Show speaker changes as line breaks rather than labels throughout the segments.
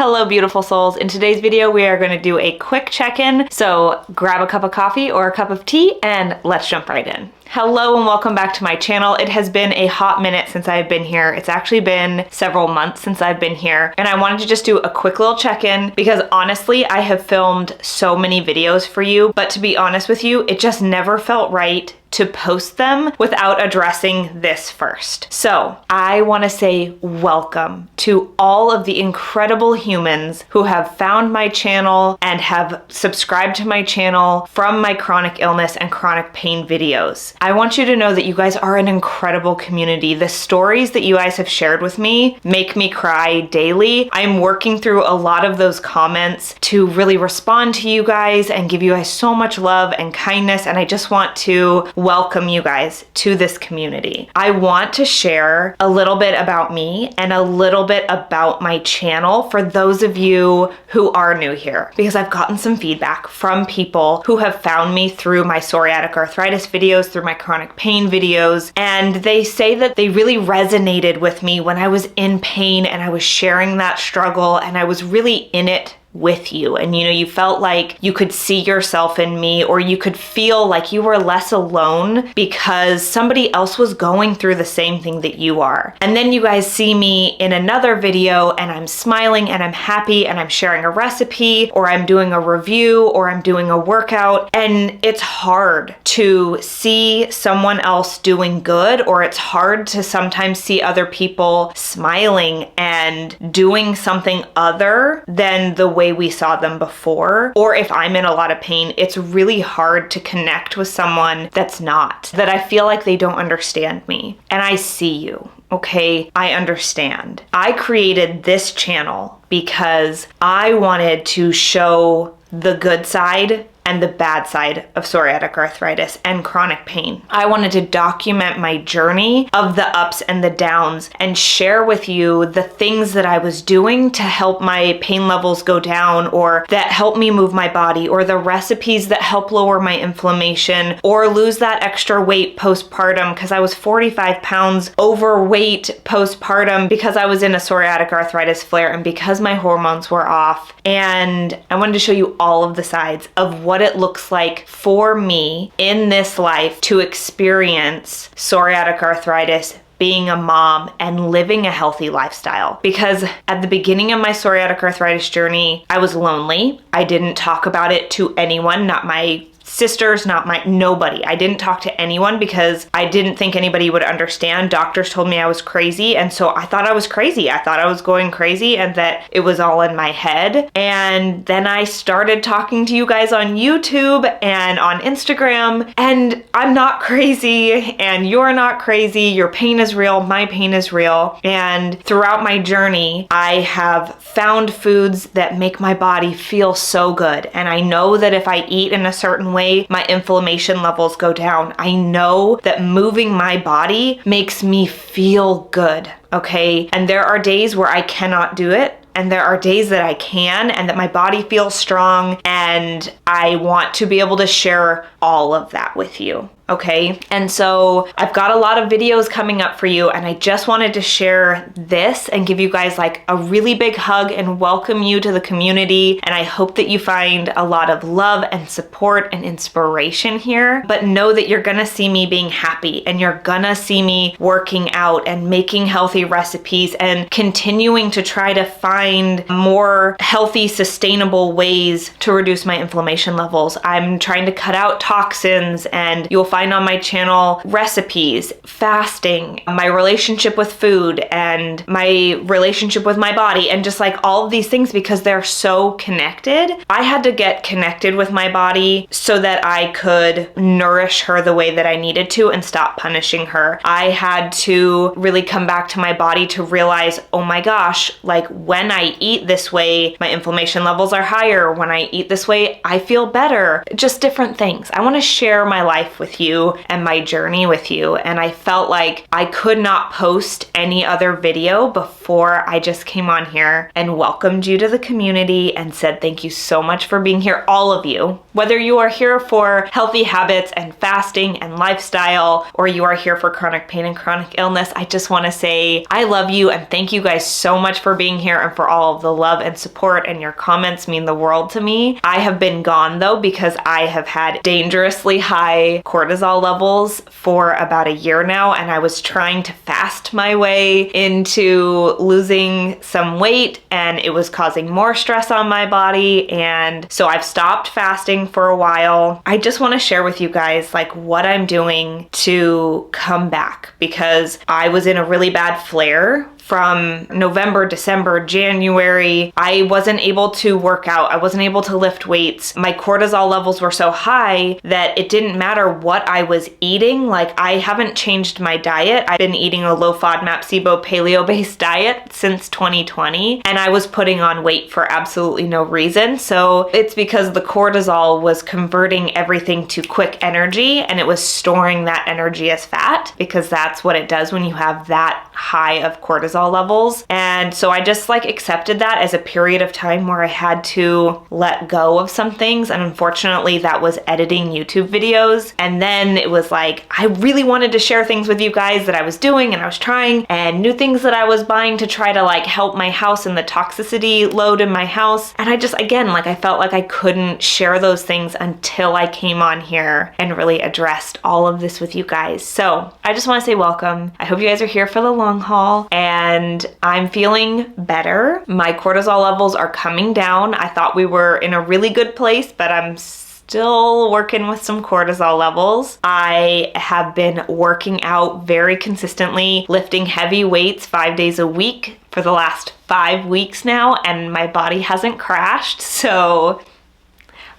Hello beautiful souls. In today's video we are going to do a quick check-in, so grab a cup of coffee or a cup of tea and let's jump right in. Hello and welcome back to my channel. It has been a hot minute since I've been here. It's actually been several months since I've been here, and I wanted to just do a quick little check-in because honestly I have filmed so many videos for you, but to be honest with you, it just never felt right to post them without addressing this first. So I want to say welcome to all of the incredible humans who have found my channel and have subscribed to my channel from my chronic illness and chronic pain videos. I want you to know that you guys are an incredible community. The stories that you guys have shared with me make me cry daily. I'm working through a lot of those comments to really respond to you guys and give you guys so much love and kindness, and I just want to welcome you guys to this community. I want to share a little bit about me and a little bit about my channel for those of you who are new here, because I've gotten some feedback from people who have found me through my psoriatic arthritis videos, through my chronic pain videos, and they say that they really resonated with me when I was in pain and I was sharing that struggle and I was really in it with you, and you felt like you could see yourself in me, or you could feel like you were less alone because somebody else was going through the same thing that you are. And then you guys see me in another video and I'm smiling and I'm happy and I'm sharing a recipe, or I'm doing a review, or I'm doing a workout, and it's hard to see someone else doing good, or it's hard to sometimes see other people smiling and doing something other than the way we saw them before. Or if I'm in a lot of pain, it's really hard to connect with someone that's not, that I feel like they don't understand me. And I see you, okay? I understand. I created this channel because I wanted to show the good side and the bad side of psoriatic arthritis and chronic pain. I wanted to document my journey of the ups and the downs and share with you the things that I was doing to help my pain levels go down, or that help me move my body, or the recipes that help lower my inflammation or lose that extra weight postpartum, because I was 45 pounds overweight postpartum because I was in a psoriatic arthritis flare and because my hormones were off. And I wanted to show you all of the sides of what it looks like for me in this life to experience psoriatic arthritis, being a mom, and living a healthy lifestyle. Because at the beginning of my psoriatic arthritis journey, I was lonely. I didn't talk about it to anyone, not my sisters, nobody. I didn't talk to anyone because I didn't think anybody would understand. Doctors told me I was crazy, and so I thought I was crazy. I thought I was going crazy and that it was all in my head. And then I started talking to you guys on YouTube and on Instagram, and I'm not crazy and you're not crazy. Your pain is real, my pain is real. And throughout my journey, I have found foods that make my body feel so good. And I know that if I eat in a certain way, my inflammation levels go down. I know that moving my body makes me feel good, okay? And there are days where I cannot do it, and there are days that I can, and that my body feels strong, and I want to be able to share all of that with you. Okay, and so I've got a lot of videos coming up for you, and I just wanted to share this and give you guys like a really big hug and welcome you to the community. And I hope that you find a lot of love and support and inspiration here, but know that you're gonna see me being happy, and you're gonna see me working out and making healthy recipes and continuing to try to find more healthy, sustainable ways to reduce my inflammation levels. I'm trying to cut out toxins, and you'll find on my channel recipes, fasting, my relationship with food, and my relationship with my body, and just like all of these things, because they're so connected. I had to get connected with my body so that I could nourish her the way that I needed to and stop punishing her. I had to really come back to my body to realize, oh my gosh, like when I eat this way, my inflammation levels are higher. When I eat this way, I feel better. Just different things. I want to share my life with you you and my journey with you. And I felt like I could not post any other video before I just came on here and welcomed you to the community and said thank you so much for being here, all of you. Whether you are here for healthy habits and fasting and lifestyle, or you are here for chronic pain and chronic illness, I just want to say I love you and thank you guys so much for being here and for all of the love and support, and your comments mean the world to me. I have been gone though because I have had dangerously high cortisol levels for about a year now, and I was trying to fast my way into losing some weight, and it was causing more stress on my body, and so I've stopped fasting for a while. I just want to share with you guys like what I'm doing to come back, because I was in a really bad flare from November, December, January. I wasn't able to work out. I wasn't able to lift weights. My cortisol levels were so high that it didn't matter what I was eating. Like, I haven't changed my diet. I've been eating a low FODMAP, SIBO, paleo-based diet since 2020, and I was putting on weight for absolutely no reason. So it's because the cortisol was converting everything to quick energy, and it was storing that energy as fat, because that's what it does when you have that high of cortisol levels. And so I just like accepted that as a period of time where I had to let go of some things, and unfortunately that was editing YouTube videos. And then it was like I really wanted to share things with you guys that I was doing and I was trying, and new things that I was buying to try to like help my house and the toxicity load in my house. And I just, again, like I felt like I couldn't share those things until I came on here and really addressed all of this with you guys. So I just want to say welcome. I hope you guys are here for the long haul, and I'm feeling better. My cortisol levels are coming down. I thought we were in a really good place, but I'm still working with some cortisol levels. I have been working out very consistently, lifting heavy weights 5 days a week for the last 5 weeks now, and my body hasn't crashed. So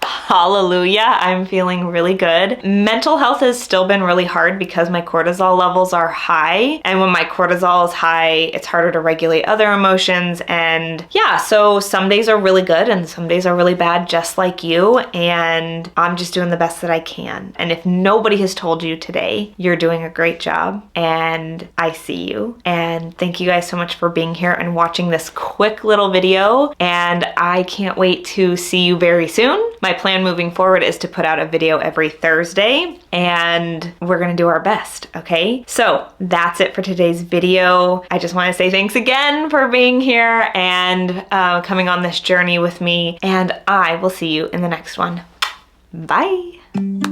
hallelujah, I'm feeling really good. Mental health has still been really hard because my cortisol levels are high, and when my cortisol is high, it's harder to regulate other emotions. And yeah, so some days are really good and some days are really bad, just like you, and I'm just doing the best that I can. And if nobody has told you today, you're doing a great job, and I see you. And thank you guys so much for being here and watching this quick little video, and I can't wait to see you very soon. My plan moving forward is to put out a video every Thursday, and we're gonna do our best, okay? So that's it for today's video. I just wanna say thanks again for being here and coming on this journey with me, and I will see you in the next one. Bye.